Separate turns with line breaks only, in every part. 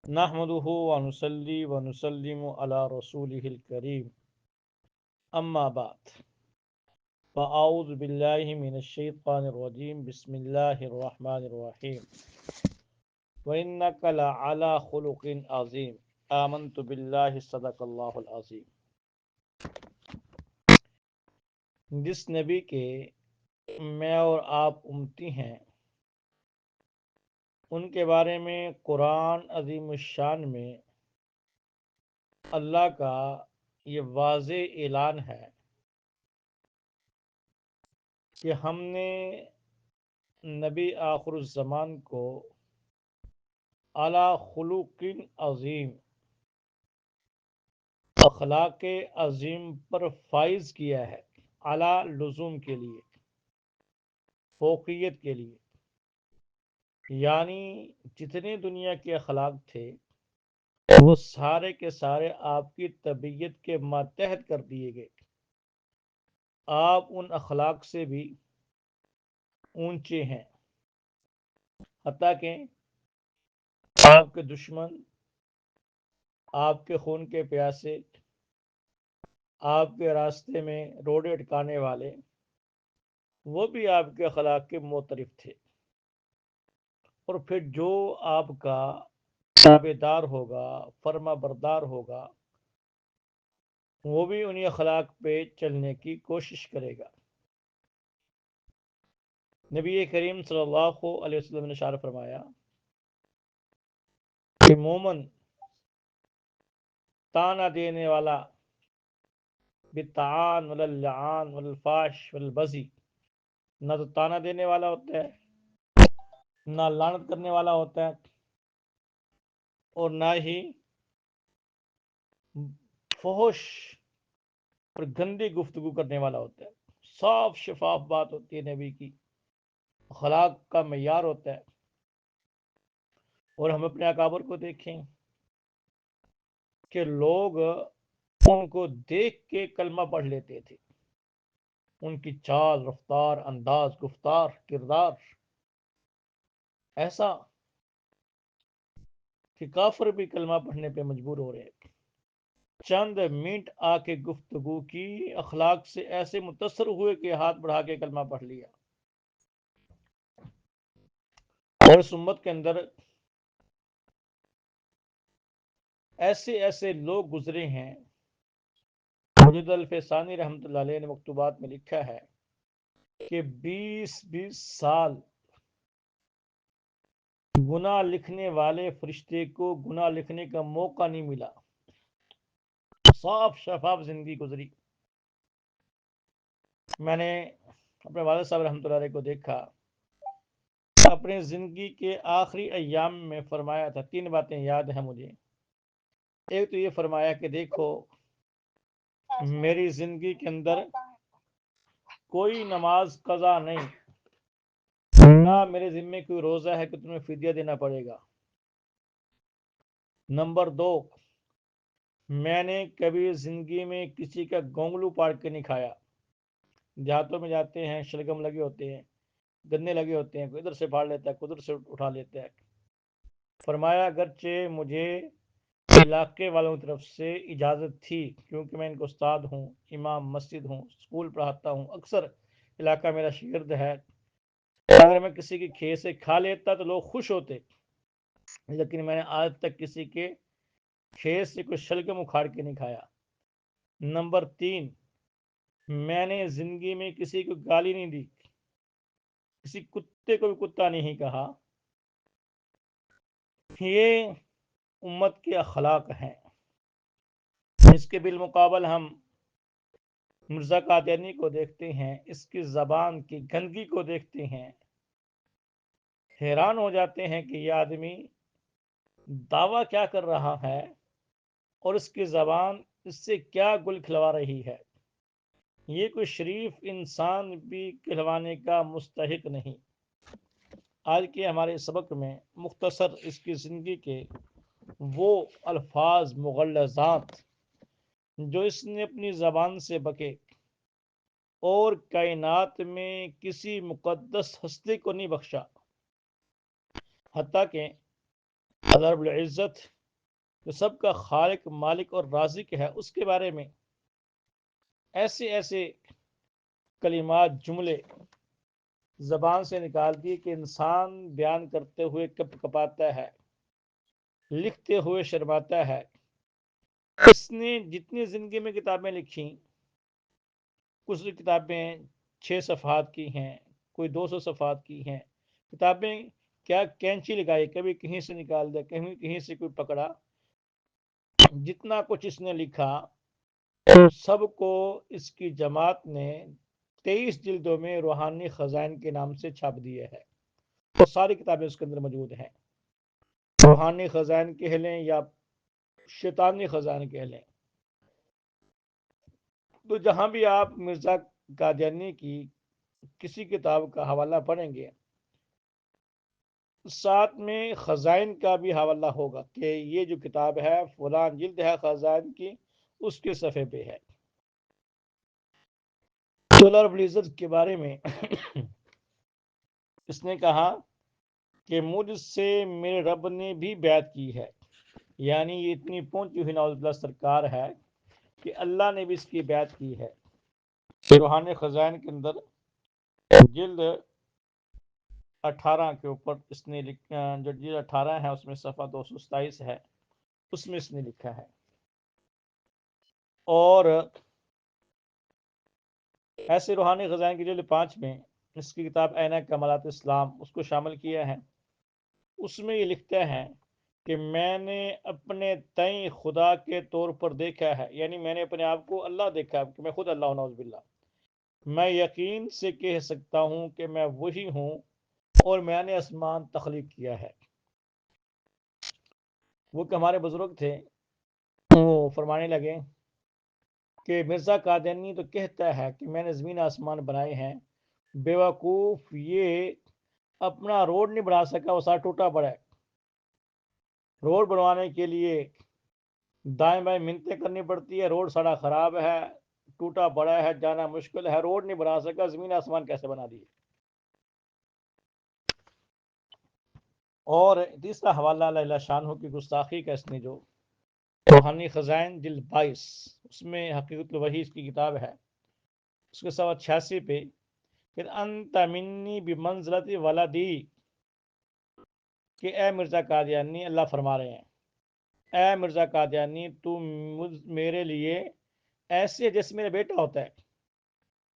نحمده ونصلي ونسلم على رسوله الكريم أما بعد فأعوذ بالله من الشيطان الرجيم بسم الله الرحمن الرحيم وإنك لعلى خلق عظيم آمنت بالله صدق الله العظيم. جس نبی کے میں اور آپ امتی ہیں ان کے بارے میں قرآن عظیم الشان میں اللہ کا یہ واضح اعلان ہے کہ ہم نے نبی آخر الزمان کو اعلی خلوق عظیم اخلاق عظیم پر فائز کیا ہے، اعلی لزوم کے لیے، فوقیت کے لیے، یعنی جتنے دنیا کے اخلاق تھے وہ سارے کے سارے آپ کی طبیعت کے ماتحت کر دیے گئے. آپ ان اخلاق سے بھی اونچے ہیں، حتیٰ کہ آپ کے دشمن، آپ کے خون کے پیاسے، آپ کے راستے میں روڑے اٹکانے والے، وہ بھی آپ کے اخلاق کے معترف تھے. اور پھر جو آپ کا تابع دار ہوگا، فرما بردار ہوگا، وہ بھی انہی اخلاق پہ چلنے کی کوشش کرے گا. نبی کریم صلی اللہ علیہ وسلم نے ارشاد فرمایا کہ مومن تانا دینے والا بالطعان واللعان والفاش والبذی، نہ تو تانا دینے والا ہوتا ہے، نہ لعنت کرنے والا ہوتا ہے، اور نہ ہی فحش اور گندی گفتگو کرنے والا ہوتا ہے. صاف شفاف بات ہوتی ہے نبی کی، اخلاق کا معیار ہوتا ہے. اور ہم اپنے اکابر کو دیکھیں کہ لوگ ان کو دیکھ کے کلمہ پڑھ لیتے تھے. ان کی چال، رفتار، انداز، گفتار، کردار ایسا کہ کافر بھی کلمہ پڑھنے پہ مجبور ہو رہے. چند منٹ آ کے گفتگو کی، اخلاق سے ایسے متاثر ہوئے کہ ہاتھ بڑھا کے کلمہ پڑھ لیا. اور اس امت کے اندر ایسے ایسے لوگ گزرے ہیں. مجد الفسانی رحمۃ اللہ علیہ نے مکتوبات میں لکھا ہے کہ 20 سال گناہ لکھنے والے فرشتے کو گناہ لکھنے کا موقع نہیں ملا. صاف شفاف زندگی گزری. میں نے اپنے والد صاحب رحمۃ اللہ علیہ کو دیکھا، اپنے زندگی کے آخری ایام میں فرمایا تھا، 3 باتیں یاد ہیں مجھے. ایک تو یہ فرمایا کہ دیکھو میری زندگی کے اندر کوئی نماز قضا نہیں، نہ میرے ذمے کوئی روزہ ہے کہ تمہیں فدیہ دینا پڑے گا. نمبر 2، میں نے کبھی زندگی میں کسی کا گونگلو پاڑ کے نہیں کھایا. دیہاتوں میں جاتے ہیں، شلگم لگے ہوتے ہیں، گنے لگے ہوتے ہیں، کوئی ادھر سے پھاڑ لیتا ہے، کوئی ادھر سے اٹھا لیتا ہے. فرمایا اگرچہ مجھے علاقے والوں کی طرف سے اجازت تھی، کیونکہ میں ان کو استاد ہوں، امام مسجد ہوں، اسکول پڑھاتا ہوں، اکثر علاقہ میرا شگرد ہے، اگر میں کسی کے کھیت سے کھا لیتا تو لوگ خوش ہوتے، لیکن میں نے آج تک کسی کے کھیت سے کوئی شلگم اکھاڑ کے نہیں کھایا. نمبر 3، میں نے زندگی میں کسی کو گالی نہیں دی، کسی کتے کو بھی کتا نہیں کہا. یہ امت کے اخلاق ہیں. اس کے بالمقابل ہم مرزا قادیانی کو دیکھتے ہیں، اس کی زبان کی گندگی کو دیکھتے ہیں، حیران ہو جاتے ہیں کہ یہ آدمی دعویٰ کیا کر رہا ہے اور اس کی زبان اس سے کیا گل کھلوا رہی ہے. یہ کوئی شریف انسان بھی کہلوانے کا مستحق نہیں. آج کے ہمارے سبق میں مختصر اس کی زندگی کے وہ الفاظ مغلظات جو اس نے اپنی زبان سے بکے اور کائنات میں کسی مقدس ہستی کو نہیں بخشا. حتیٰ کہ اللہ رب العزت جو سب کا خالق مالک اور رازق ہے اس کے بارے میں ایسے ایسے کلمات جملے زبان سے نکال دیے کہ انسان بیان کرتے ہوئے کپ کپاتا ہے، لکھتے ہوئے شرماتا ہے۔ اس نے جتنی زندگی میں کتابیں لکھی، کچھ کتابیں 6 صفحات کی ہیں، کوئی 200 صفحات کی ہیں، کتابیں کیا کینچی لگائی، کبھی کہیں سے نکال دیا، کہیں کہیں سے کوئی پکڑا، جتنا کچھ اس نے لکھا سب کو اس کی جماعت نے 23 جلدوں میں روحانی خزائن کے نام سے چھاپ دیے ہے، تو ساری کتابیں اس کے اندر موجود ہیں، روحانی خزائن کہہ لیں یا شیطانی خزائن کہہ لیں۔ تو جہاں بھی آپ مرزا قادیانی کی کسی کتاب کا حوالہ پڑھیں گے، ساتھ میں خزائن کا بھی حوالہ ہوگا کہ یہ جو کتاب ہے فلان جلد ہے خزائن کی، اس کے صفحے پہ ہے۔ تو اللہ رب العزت کے بارے میں اس نے کہا کہ مجھ سے میرے رب نے بھی بیعت کی ہے، یعنی یہ اتنی پہنچی ہوئی نعوذ باللہ سرکار ہے کہ اللہ نے بھی اس کی بیعت کی ہے۔ روحانی خزائن کے اندر جلد 18 کے اوپر اس نے جو جلد 18 ہے اس میں صفحہ 227 ہے، اس میں اس نے لکھا ہے۔ اور ایسے روحانی خزائن کی جلد 5 میں اس کی کتاب عین کمالات اسلام اس کو شامل کیا ہے۔ اس میں یہ لکھتے ہیں کہ میں نے اپنے تئیں خدا کے طور پر دیکھا ہے، یعنی میں نے اپنے آپ کو اللہ دیکھا ہے کہ میں خود اللہ ہوں، نعوذ باللہ۔ میں یقین سے کہہ سکتا ہوں کہ میں وہی ہوں اور میں نے آسمان تخلیق کیا ہے۔ وہ کہ ہمارے بزرگ تھے وہ فرمانے لگے کہ مرزا قادیانی تو کہتا ہے کہ میں نے زمین آسمان بنائے ہیں، بیوقوف، یہ اپنا روڈ نہیں بنا سکا، وہ سارا ٹوٹا پڑا ہے۔ روڈ بنوانے کے لیے دائیں بائیں منتیں کرنی پڑتی ہے، روڈ سارا خراب ہے، ٹوٹا پڑا ہے، جانا مشکل ہے، روڈ نہیں بنا سکا، زمین آسمان کیسے بنا دیے۔ اور تیسرا حوالہ اللہ شانہ کی گستاخی کا اس نے جو روحانی خزائن جلد 22 اس میں حقیقت الوحی اس کی کتاب ہے، اس کے صفحہ 86 پہ پھر انت منی بمنزلت ولدی، کہ اے مرزا قادیانی، اللہ فرما رہے ہیں اے مرزا قادیانی تو میرے لیے ایسے جیسے میرا بیٹا ہوتا ہے،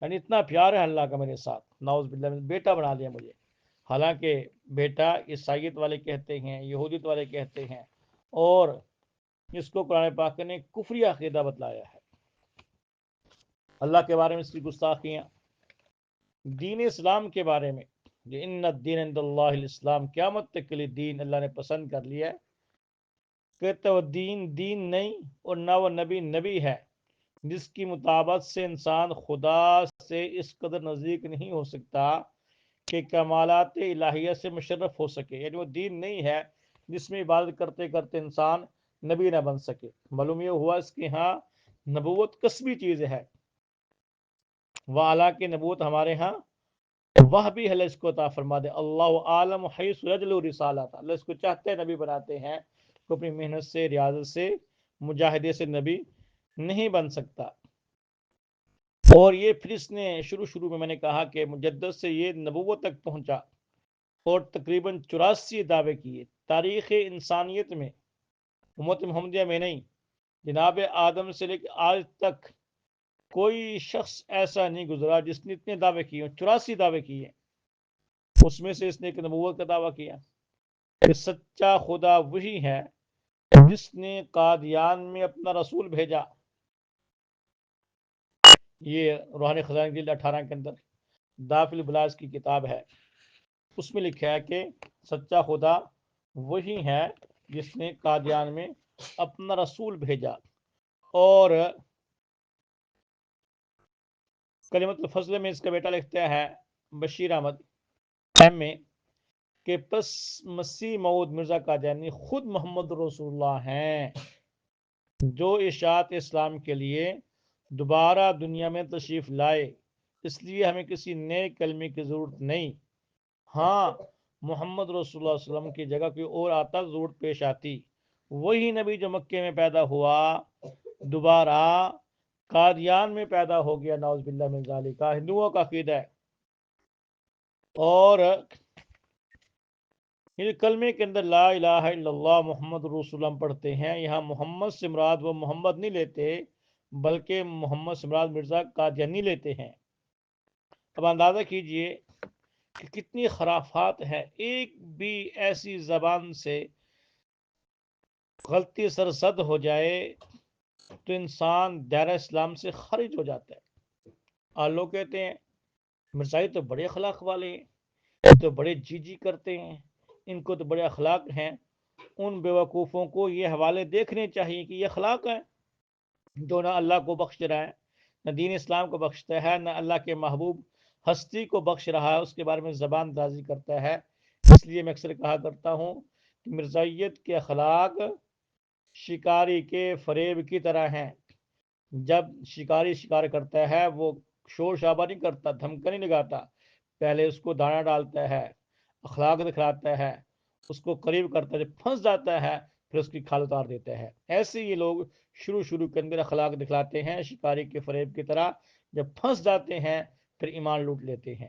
یعنی اتنا پیار ہے اللہ کا میرے ساتھ، نعوذ باللہ بیٹا بنا دیا مجھے۔ حالانکہ بیٹا عیسائیت والے کہتے ہیں، یہودیت والے کہتے ہیں، اور جس کو قرآن پاک نے کفری عقیدہ بتلایا ہے۔ اللہ کے بارے میں اس کی گستاخیاں، دین اسلام کے بارے میں کہ ان الدین عند اللہ الاسلام، قیامت تک کے لیے دین اللہ نے پسند کر لیا ہے۔ کہتے وہ دین دین نہیں اور نہ وہ نبی نبی ہے جس کی مطابقت سے انسان خدا سے اس قدر نزدیک نہیں ہو سکتا کہ کمالات الہیہ سے مشرف ہو سکے، یعنی وہ دین نہیں ہے جس میں عبادت کرتے کرتے انسان نبی نہ بن سکے۔ معلوم یہ ہوا اس کے ہاں نبوت کسبی چیز ہے، وعلا کی نبوت ہمارے ہاں وہ بھی اللہ اس کو عطا فرما دے۔ اللہ عالم حیث یجعل رسالۃ، اللہ اس کو چاہتے ہیں نبی بناتے ہیں، کو اپنی محنت سے، ریاضت سے، مجاہدے سے نبی نہیں بن سکتا۔ اور یہ پھر اس نے شروع میں نے کہا کہ مجدد سے یہ نبوت تک پہنچا اور تقریباً 84 دعوے کیے۔ تاریخ انسانیت میں، امت محمدیہ میں نہیں، جناب آدم سے لے کے آج تک کوئی شخص ایسا نہیں گزرا جس نے اتنے دعوے کیے، 84 دعوے کیے۔ اس میں سے اس نے ایک نبوت کا دعویٰ کیا کہ سچا خدا وہی ہے جس نے قادیان میں اپنا رسول بھیجا۔ یہ روحانی خزائن جلد 18 کے اندر دافع البلاس کی کتاب ہے، اس میں لکھا ہے کہ سچا خدا وہی ہے جس نے قادیان میں اپنا رسول بھیجا۔ اور کلمت الفضل میں اس کا بیٹا لکھتا ہے بشیر احمد ایم اے کہ پس مسیح موعود مرزا قادیانی خود محمد رسول اللہ ہیں جو اشاعت اسلام کے لیے دوبارہ دنیا میں تشریف لائے، اس لیے ہمیں کسی نئے کلمے کی ضرورت نہیں۔ ہاں محمد رسول اللہ صلی اللہ علیہ وسلم کی جگہ کوئی اور آتا ضرورت پیش آتی، وہی نبی جو مکے میں پیدا ہوا دوبارہ قادیان میں پیدا ہو گیا، نعوذ باللہ من ذالک، کا ہندوؤں کا عقیدہ ہے۔ اور یہ کلمے کے اندر لا الہ الا اللہ محمد رسول اللہ پڑھتے ہیں، یہاں محمد سے مراد وہ محمد نہیں لیتے بلکہ محمد سے مراد مرزا قادیانی لیتے ہیں۔ اب اندازہ کیجئے کہ کتنی خرافات ہیں، ایک بھی ایسی زبان سے غلطی سرزد ہو جائے تو انسان دائرہ اسلام سے خارج ہو جاتا ہے۔ اور لوگ کہتے ہیں مرزائی تو بڑے اخلاق والے ہیں، تو بڑے جی کرتے ہیں، ان کو تو بڑے اخلاق ہیں۔ ان بیوقوفوں کو یہ حوالے دیکھنے چاہیے کہ یہ اخلاق ہیں جو نہ اللہ کو بخش رہا ہے، نہ دین اسلام کو بخشتا ہے، نہ اللہ کے محبوب ہستی کو بخش رہا ہے، اس کے بارے میں زبان درازی کرتا ہے۔ اس لیے میں اکثر کہا کرتا ہوں کہ مرزائیت کے اخلاق شکاری کے فریب کی طرح ہیں۔ جب شکاری شکار کرتا ہے وہ شور شابہ نہیں کرتا، دھمکا نہیں لگاتا، پہلے اس کو دانا ڈالتا ہے، اخلاق دکھلاتا ہے، اس کو قریب کرتا ہے، جب پھنس جاتا ہے پھر اس کی کھال اتار دیتا ہے۔ ایسے یہ لوگ شروع کے اندر اخلاق دکھلاتے ہیں شکاری کے فریب کی طرح، جب پھنس جاتے ہیں پھر ایمان لوٹ لیتے ہیں۔